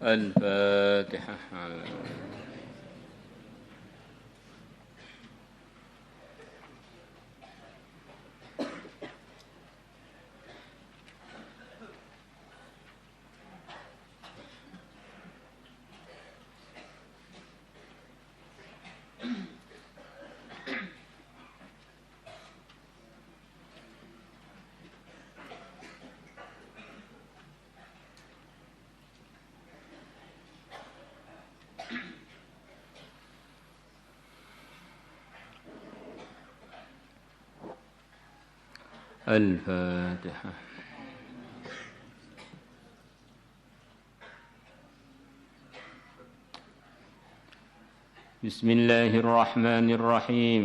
الفاتحة. الفاتحة. بسم الله الرحمن الرحيم.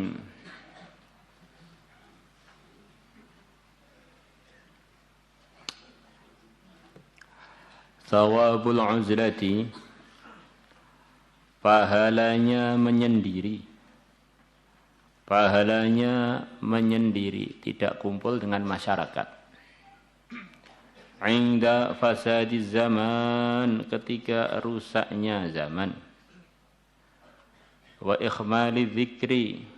Thawabul uzlati, pahalanya menyendiri. Pahalanya menyendiri, tidak kumpul dengan masyarakat. Inda fasadiz zaman, ketika rusaknya zaman. Wa ikhmali dzikri,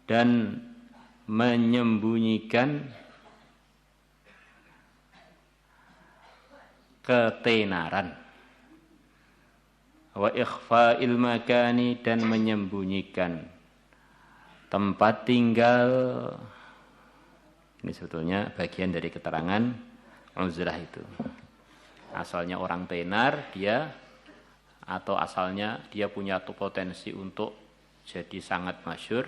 dan menyembunyikan ketenaran. Wa ikhfa'il makani, dan menyembunyikan tempat tinggal. Ini sebetulnya bagian dari keterangan uzlah itu. Asalnya orang tenar dia, atau asalnya dia punya potensi untuk jadi sangat masyhur,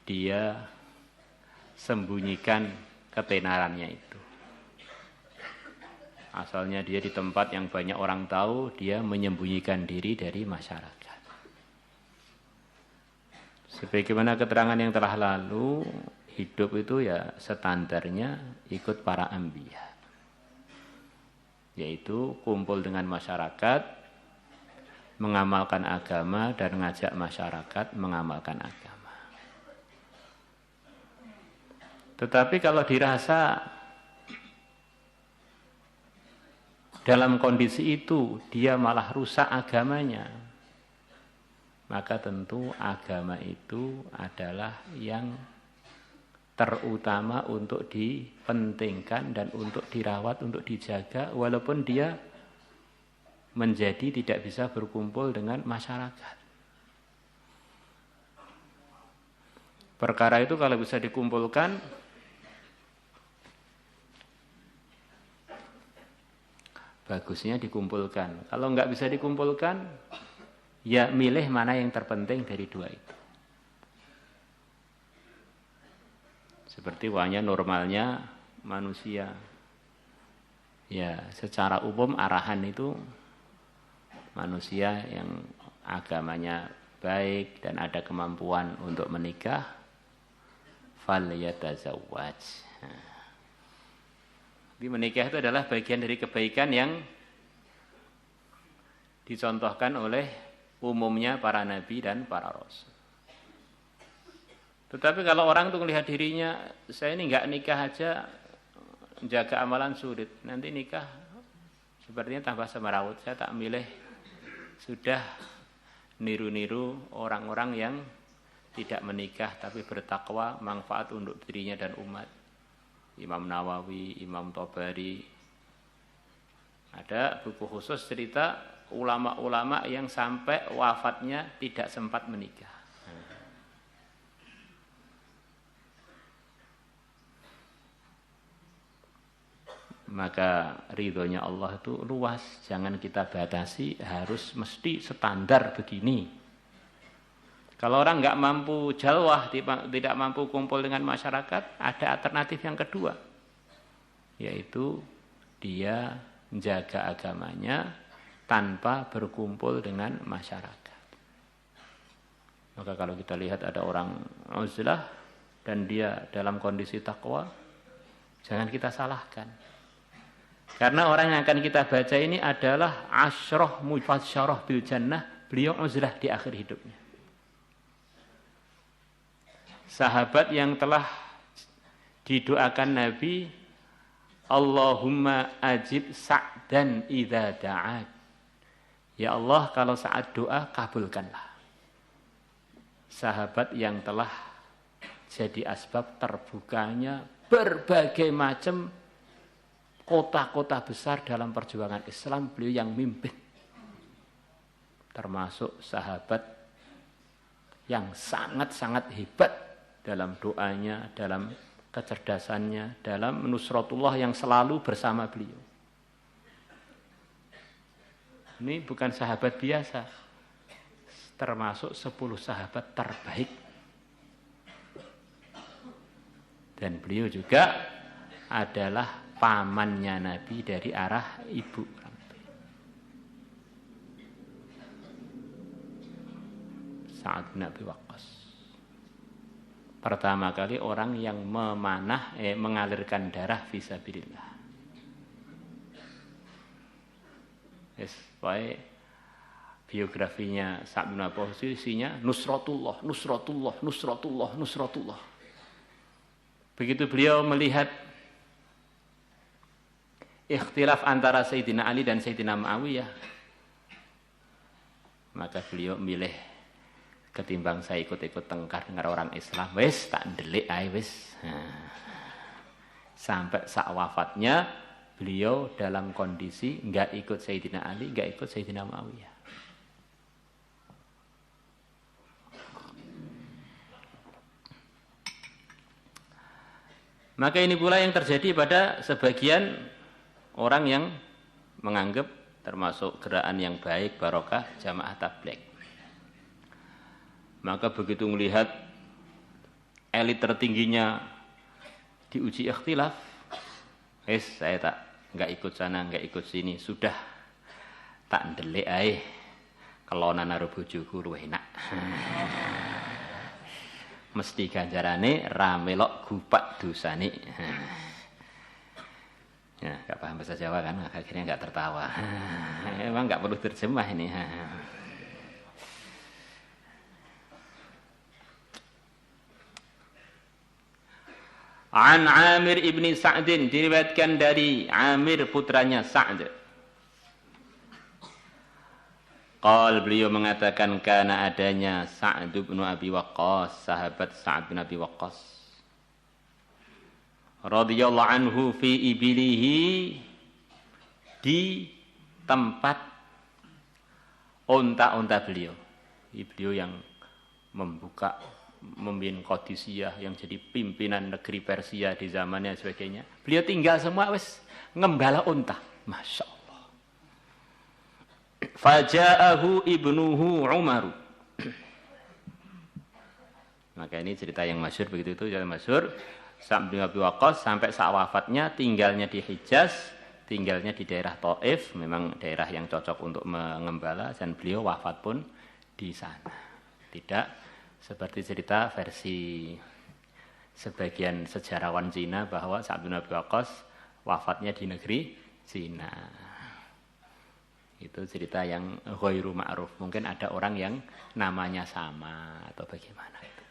dia sembunyikan ketenarannya itu. Asalnya dia di tempat yang banyak orang tahu, dia menyembunyikan diri dari masyarakat. Sebagaimana keterangan yang telah lalu, hidup itu ya standarnya ikut para anbiya. Yaitu kumpul dengan masyarakat, mengamalkan agama, dan mengajak masyarakat mengamalkan agama. Tetapi kalau dirasa dalam kondisi itu dia malah rusak agamanya, maka tentu agama itu adalah yang terutama untuk dipentingkan dan untuk dirawat, untuk dijaga, walaupun dia menjadi tidak bisa berkumpul dengan masyarakat. Perkara itu kalau bisa dikumpulkan, bagusnya dikumpulkan. Kalau enggak bisa dikumpulkan, ya milih mana yang terpenting dari dua itu. Seperti wanya normalnya manusia. Ya, secara umum arahan itu manusia yang agamanya baik dan ada kemampuan untuk menikah, falyatazawwaj. Jadi menikah itu adalah bagian dari kebaikan yang dicontohkan oleh umumnya para nabi dan para rasul. Tetapi kalau orang itu melihat dirinya, saya ini enggak nikah aja, jaga amalan sulit. Nanti nikah sepertinya tambah semerawut. Saya tak milih, sudah niru-niru orang-orang yang tidak menikah tapi bertakwa, manfaat untuk dirinya dan umat. Imam Nawawi, Imam Tobari. Ada buku khusus cerita ulama-ulama yang sampai wafatnya tidak sempat menikah. Maka ridhonya Allah itu luas, jangan kita batasi harus mesti standar begini. Kalau orang nggak mampu jalwah, tidak mampu kumpul dengan masyarakat, ada alternatif yang kedua, yaitu dia menjaga agamanya tanpa berkumpul dengan masyarakat. Maka kalau kita lihat ada orang uzlah dan dia dalam kondisi takwa, jangan kita salahkan. Karena orang yang akan kita baca ini adalah asyrah mufasyarah bil jannah, beliau uzlah di akhir hidupnya. Sahabat yang telah didoakan Nabi Allahumma ajib Sa'dan idza da'ak. Ya Allah, kalau saat doa kabulkanlah. Sahabat yang telah jadi asbab terbukanya berbagai macam kota-kota besar dalam perjuangan Islam, beliau yang mimpin. Termasuk sahabat yang sangat-sangat hebat dalam doanya, dalam kecerdasannya, dalam nusratullah yang selalu bersama beliau. Ini bukan sahabat biasa, termasuk 10 sahabat terbaik. Dan beliau juga adalah pamannya Nabi dari arah ibu. Sa'ad bin Abi Waqqas. Pertama kali orang yang mengalirkan darah fisabilillah. Biografinya Sa'ad bin Abi Waqqas isinya nusratullah, nusratullah, nusratullah, nusratullah. Begitu beliau melihat ikhtilaf antara Sayyidina Ali dan Sayyidina Muawiyah, maka beliau milih ketimbang saya ikut-ikut tengkar dengan orang Islam, wis tak ndelik ae wis. Sampai sak wafatnya beliau dalam kondisi enggak ikut Sayyidina Ali, enggak ikut Sayyidina Muawiyah. Maka ini pula yang terjadi pada sebagian orang yang menganggap termasuk gerakan yang baik barokah jamaah tabligh. Maka begitu melihat elit tertingginya diuji ikhtilaf, saya tak enggak ikut sana, enggak ikut sini, sudah tak ndelik ae kelonan karo bojoku luwih enak. Mesti ganjarane ra melok gupak dosane. Ya, enggak paham bahasa Jawa kan, akhirnya enggak tertawa. Emang enggak perlu terjemah ini. An Amir ibni Sa'din, diriwayatkan dari Amir putranya Sa'd. Qal, beliau mengatakan kana adanya Sa'd bin Abi Waqqas, sahabat Sa'd bin Abi Waqqas radhiyallahu anhu fi ibilihi, di tempat unta-unta beliau. Beliau yang membuka, memimpin Qadisiyah, yang jadi pimpinan negeri Persia di zamannya dan sebagainya. Beliau tinggal semua wis ngembala unta. Masya Allah. Faja'ahu ibnuhu Umar. Maka ini cerita yang masyhur, begitu itu yang masyhur. Sa'd bin Abi Waqqas sampai saat wafatnya tinggalnya di Hijaz, tinggalnya di daerah Thaif, memang daerah yang cocok untuk mengembala, dan beliau wafat pun di sana. Tidak seperti cerita versi sebagian sejarawan Cina bahwa Sa'd bin Abi Waqqas wafatnya di negeri Cina. Itu cerita yang ghairu ma'ruf. Mungkin ada orang yang namanya sama atau bagaimana itu.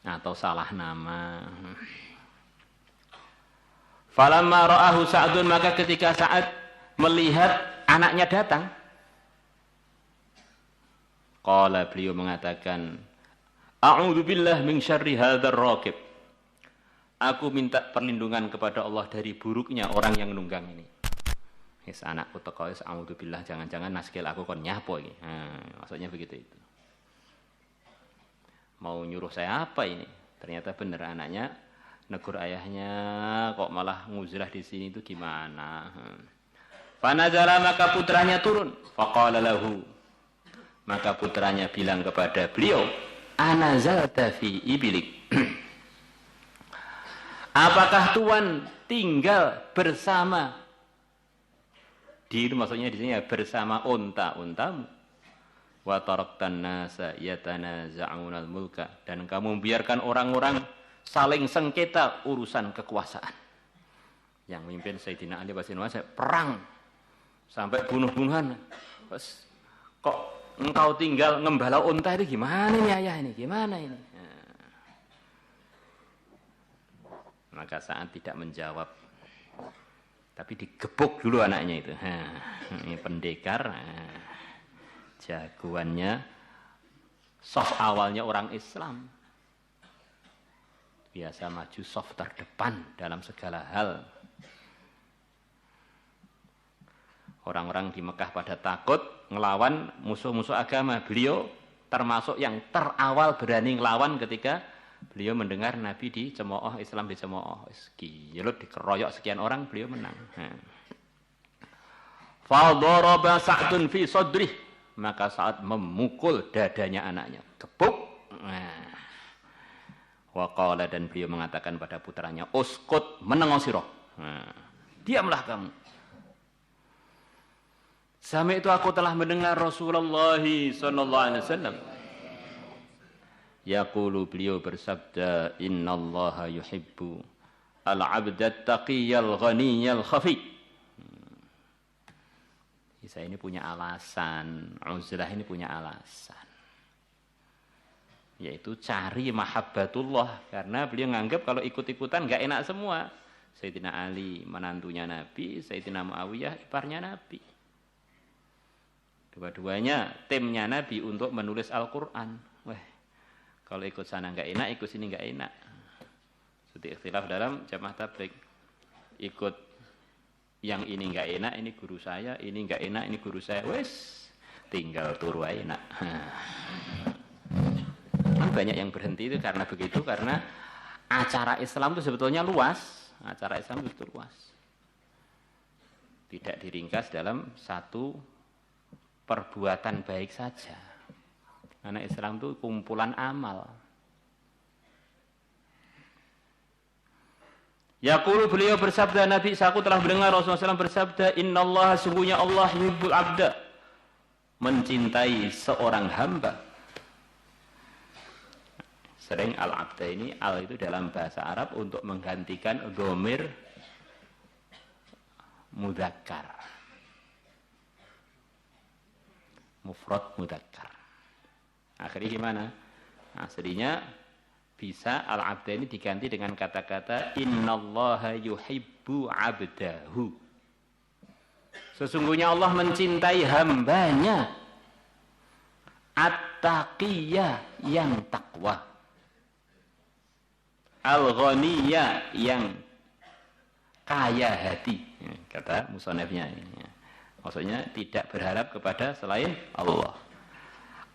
Atau salah nama. Falamma ra'ahu Sa'dun, maka ketika Sa'ad melihat anaknya datang, qala, beliau mengatakan, a'udzu billah min syarri hadzal raqib. Aku minta perlindungan kepada Allah dari buruknya orang yang nunggang ini. Wis anakku teko wis a'udzu billah, jangan-jangan naskil aku kon nyapo iki. Maksudnya begitu itu. Mau nyuruh saya apa ini? Ternyata benar anaknya negur ayahnya, kok malah nguzlah di sini itu gimana? Fanazala, maka putranya turun. Faqala lahu, maka putranya bilang kepada beliau, anazalta fi ibilik. Apakah Tuhan tinggal bersama maksudnya di sini ya, bersama unta-untamu. Wa taraktan nasa yatanaza'unal mulka, dan kamu biarkan orang-orang saling sengketa urusan kekuasaan. Yang memimpin Sayyidina Ali perang sampai bunuh-bunuhan. Kok engkau tinggal ngembala unta itu gimana nih ayah ini? Gimana ini? Maka Sa'ad tidak menjawab. Tapi digebuk dulu anaknya itu. Ini pendekar. Jagoannya, soft awalnya orang Islam. Biasa maju soft terdepan dalam segala hal. Orang-orang di Mekah pada takut ngelawan musuh-musuh agama. Beliau termasuk yang terawal berani ngelawan ketika beliau mendengar Nabi dicemooh, Islam dicemooh. Gilut dikeroyok sekian orang, beliau menang. Fadaraba Sa'dun fi sadrih, maka saat memukul dadanya anaknya, gebuk. Waqala, dan beliau mengatakan pada putranya, uskut menengok sirah. Diamlah kamu. Sampai itu aku telah mendengar Rasulullah sallallahu alaihi wasallam yaqulu, beliau bersabda, innallaha yuhibbu al-'abda at-taqiyyal ghaniyyal khafi. Saya ini punya alasan, Uzlah ini punya alasan. Yaitu cari mahabbatullah, karena beliau nganggap kalau ikut-ikutan enggak enak semua. Sayyidina Ali menantunya Nabi, Sayyidina Muawiyah iparnya Nabi. Dua-duanya timnya Nabi untuk menulis Al-Qur'an. Wah, kalau ikut sana enggak enak, ikut sini enggak enak. Seperti ikhtilaf dalam jamaah tabligh. Ikut yang ini enggak enak, ini guru saya, ini enggak enak, ini guru saya. Wes, tinggal turu ae enak. Banyak yang berhenti itu karena begitu, karena acara Islam itu sebetulnya luas. Acara Islam itu luas. Tidak diringkas dalam satu perbuatan baik saja. Karena Islam itu kumpulan amal. Yaqulu, beliau bersabda, Nabi saku telah mendengar Rasulullah SAW bersabda, innallaha, sungguhnya Allah yuhibbul abda, mencintai seorang hamba. Sering al-abda ini, al itu dalam bahasa Arab untuk menggantikan dhamir mudzakkar. Mufrad mudzakkar. Akhirnya gimana? Aslinya bisa al-abda ini diganti dengan kata-kata innallaha yuhibbu abdahu. Sesungguhnya Allah mencintai hambanya. At-taqiyya, yang takwa. Al-ghaniyya, yang kaya hati, kata musannifnya. Maksudnya tidak berharap kepada selain Allah.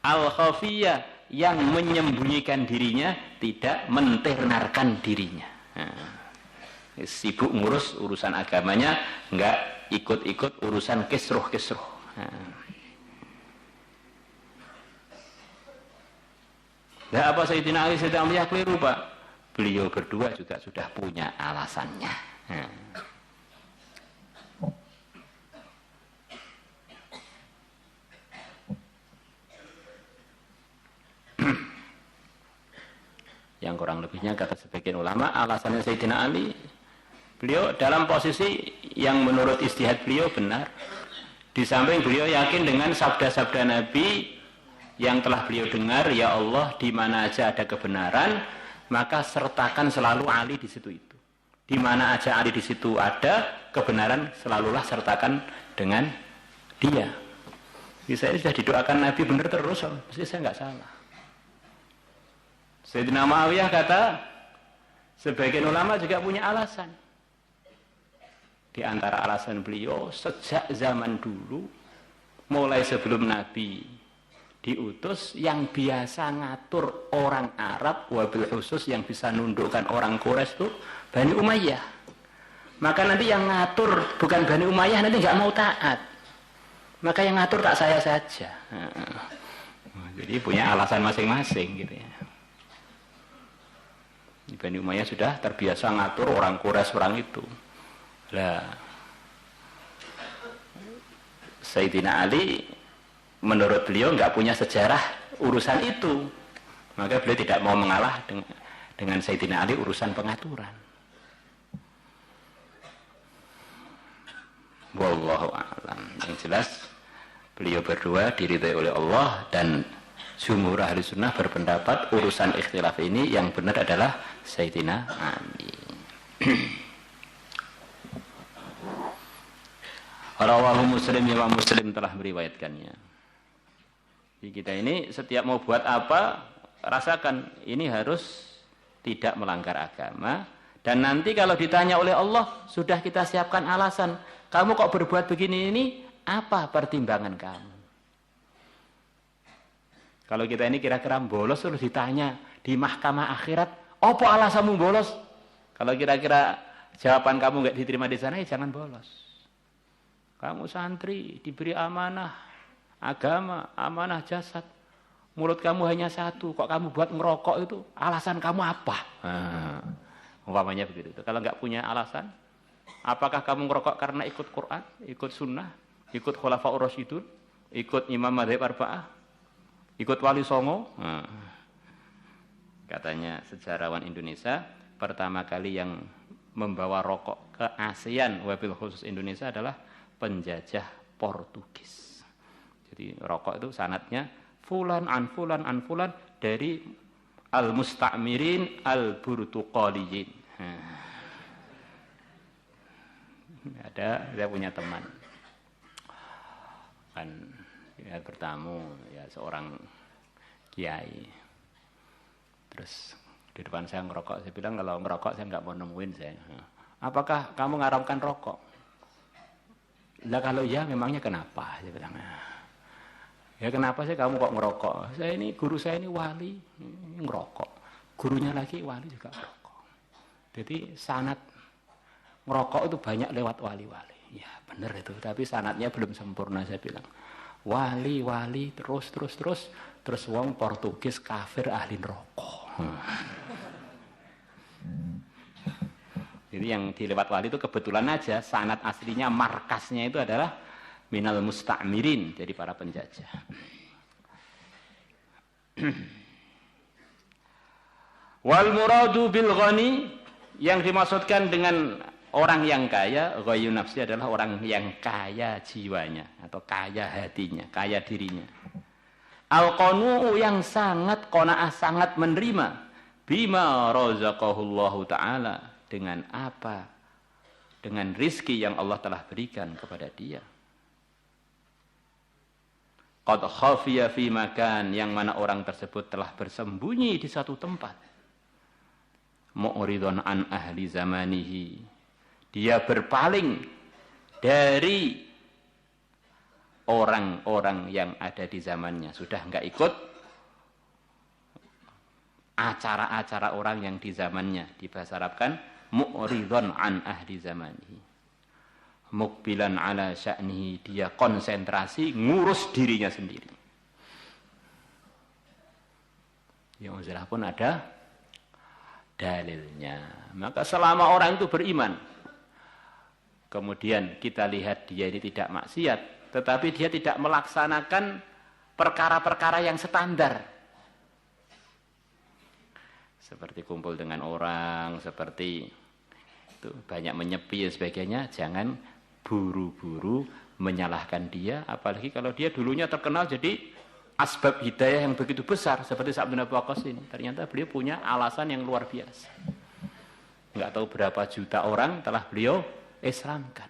Al-khafiyya, yang menyembunyikan dirinya, tidak menternarkan dirinya. Sibuk ngurus urusan agamanya, enggak ikut-ikut urusan kisruh-kisruh. Nah, apa Sayyidina Ali Sayyidina Muawiyah keliru, Pak? Beliau berdua juga sudah punya alasannya. Yang kurang lebihnya kata sebagian ulama, alasannya Sayyidina Ali, beliau dalam posisi yang menurut ijtihad beliau benar. Di samping beliau yakin dengan sabda-sabda Nabi yang telah beliau dengar, ya Allah, di mana aja ada kebenaran, maka sertakan selalu Ali di situ itu. Di mana aja Ali di situ ada kebenaran, selalulah sertakan dengan dia. Jadi saya sudah didoakan Nabi benar terus, pasti saya nggak salah. Sayyidina Muawiyah kata, sebagian ulama juga punya alasan. Di antara alasan beliau, sejak zaman dulu, mulai sebelum Nabi diutus, yang biasa ngatur orang Arab, wabil khusus yang bisa nundukkan orang Quraisy itu Bani Umayyah. Maka nanti yang ngatur bukan Bani Umayyah nanti nggak mau taat. Maka yang ngatur tak saya saja. Jadi punya alasan masing-masing gitu ya. Bani Umayyah sudah terbiasa ngatur orang Quraisy orang itu. Lah, Sayyidina Ali menurut beliau nggak punya sejarah urusan itu, maka beliau tidak mau mengalah dengan Sayyidina Ali urusan pengaturan. Wallahu a'lam. Yang jelas beliau berdua diridhai oleh Allah, dan jumhur ahli sunnah berpendapat urusan ikhtilaf ini yang benar adalah Sayyidina Ali. Rawahu Muslim, Imam Muslim telah meriwayatkannya. Jadi kita ini setiap mau buat apa, rasakan ini harus tidak melanggar agama. Dan nanti kalau ditanya oleh Allah, sudah kita siapkan alasan. Kamu kok berbuat begini ini, apa pertimbangan kamu? Kalau kita ini kira-kira bolos, terus ditanya di mahkamah akhirat, apa alasanmu bolos? Kalau kira-kira jawaban kamu nggak diterima di sana, ya jangan bolos. Kamu santri, diberi amanah agama, amanah jasad. Mulut kamu hanya satu, kok kamu buat ngerokok itu, alasan kamu apa? Umpamanya begitu. Kalau nggak punya alasan, apakah kamu ngerokok karena ikut Quran, ikut sunnah, ikut khulafaur rasyidun, ikut imam madzhab arba'ah, ikut wali songo? Katanya sejarawan Indonesia, pertama kali yang membawa rokok ke ASEAN, wabil khusus Indonesia adalah penjajah Portugis. Jadi rokok itu sanadnya fulan an fulan dari al-musta'mirin al-burtuqaliyin. Saya punya teman kan ya, bertamu ya seorang kiai, terus di depan saya ngerokok. Saya bilang kalau ngerokok saya nggak mau nemuin saya. Apakah kamu ngaramkan rokok? Lah kalau ya memangnya kenapa? Saya bilang. Ya kenapa sih kamu kok ngerokok? Saya ini guru saya ini wali ngerokok. Gurunya lagi wali juga ngerokok. Jadi sanad ngerokok itu banyak lewat wali-wali. Ya benar itu, tapi sanadnya belum sempurna saya bilang. Wali terus wong Portugis kafir ahli neraka. Jadi yang dilewat wali itu kebetulan aja sanad aslinya markasnya itu adalah minal musta'mirin, jadi para penjajah. Wal muradu bil ghani, yang dimaksudkan dengan orang yang kaya, ghayu nafsi adalah orang yang kaya jiwanya atau kaya hatinya, kaya dirinya. Al qanu yang sangat qanaah, sangat menerima bima razaqahullahu taala, dengan apa? Dengan rizki yang Allah telah berikan kepada dia. Qad khafiya fi makan, yang mana orang tersebut telah bersembunyi di satu tempat. Mu'ridun an ahli zamanihi, dia berpaling dari orang-orang yang ada di zamannya, sudah enggak ikut acara-acara orang yang di zamannya. Di bahasa Arab kan mu'ridun an ahli zamanihi, mukbilan ala sya'nihi, dia konsentrasi ngurus dirinya sendiri. Yang jelas pun ada dalilnya. Maka selama orang itu beriman, kemudian kita lihat dia ini tidak maksiat, tetapi dia tidak melaksanakan perkara-perkara yang standar, seperti kumpul dengan orang, seperti itu banyak menyepi dan sebagainya, jangan buru-buru menyalahkan dia, apalagi kalau dia dulunya terkenal jadi asbab hidayah yang begitu besar, seperti Sa'd bin Abi Waqqas ini. Ternyata beliau punya alasan yang luar biasa. Enggak tahu berapa juta orang telah beliau Islamkan.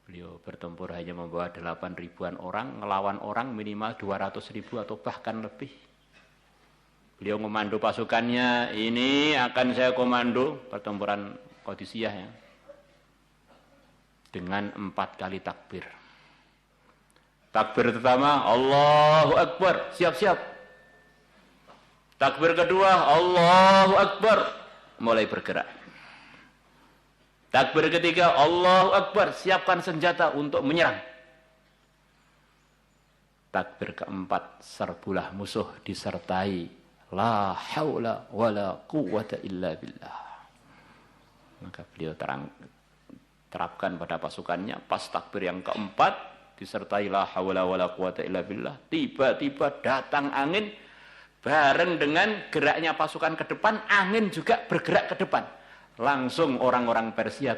Beliau bertempur hanya membawa 8.000-an orang, ngelawan orang minimal 200.000 atau bahkan lebih. Beliau komando pasukannya, ini akan saya komando pertempuran Qadisiyah ya, dengan 4 kali takbir. Takbir pertama, Allahu Akbar, siap-siap. Takbir kedua, Allahu Akbar, mulai bergerak. Takbir ketiga, Allahu Akbar, siapkan senjata untuk menyerang. Takbir keempat, serbulah musuh disertai la haula wala quwwata illa billah. Maka beliau terapkan pada pasukannya, pas takbir yang keempat disertai la haula wala quwwata illa billah, tiba-tiba datang angin, bareng dengan geraknya pasukan ke depan, angin juga bergerak ke depan. Langsung orang-orang Persia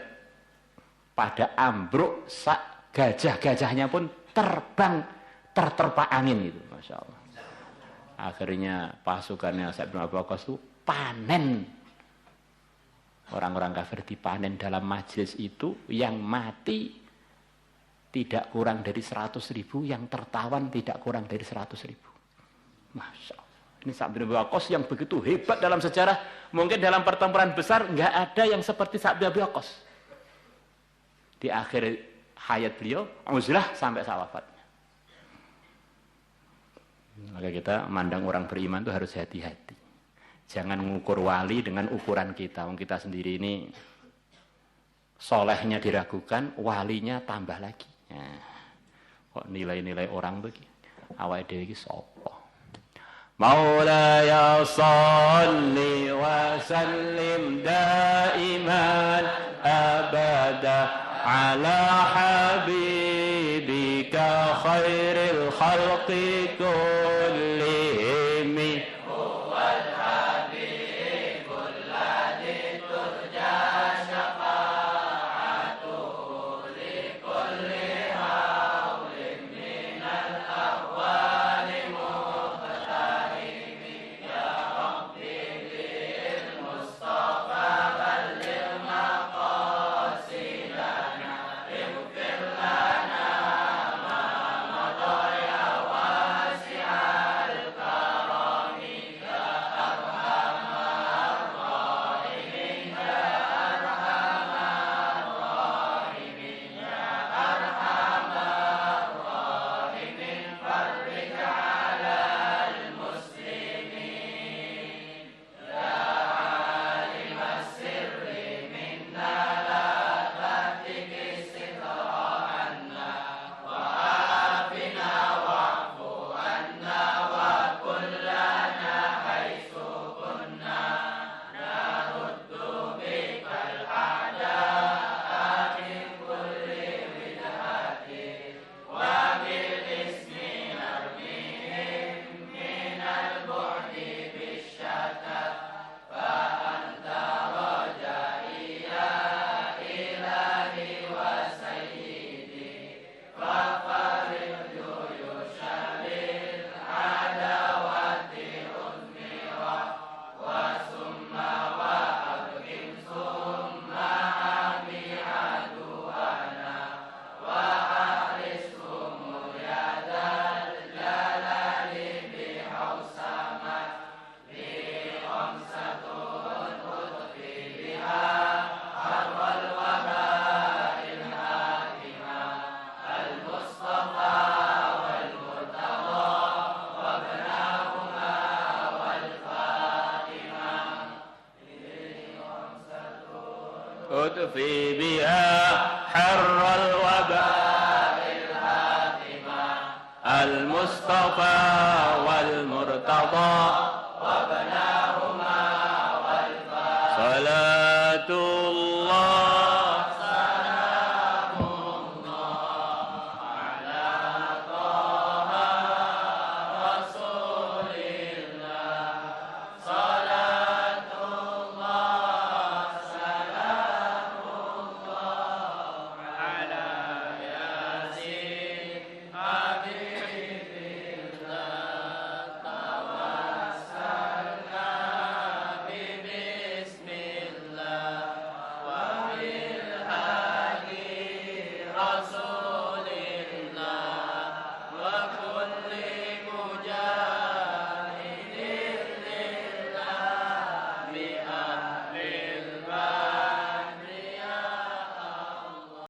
pada ambruk, gajah-gajahnya pun terbang terterpa angin itu, Masya Allah. Akhirnya pasukannya Sa'd bin Abi Waqqas itu panen. Orang-orang kafir dipanen dalam majelis itu, yang mati tidak kurang dari 100.000, yang tertawan tidak kurang dari 100.000. Masya Allah. Ini Sa'd bin Abi Waqqas yang begitu hebat dalam sejarah. Mungkin dalam pertempuran besar nggak ada yang seperti Sa'd bin Abi Waqqas. Di akhir hayat beliau, uzlah sampai wafatnya. Maka kita memandang orang beriman itu harus hati-hati. Jangan mengukur wali dengan ukuran kita. Kita sendiri ini solehnya diragukan, walinya tambah lagi. Nah, kok nilai-nilai orang begini? Awake dhewe iki sapa? Maulaya shalli wa sallim daiman abada ala habibika khairil khalqi kullihim. أطفي بها حر الوباء الهاتمة المصطفى والمرتضى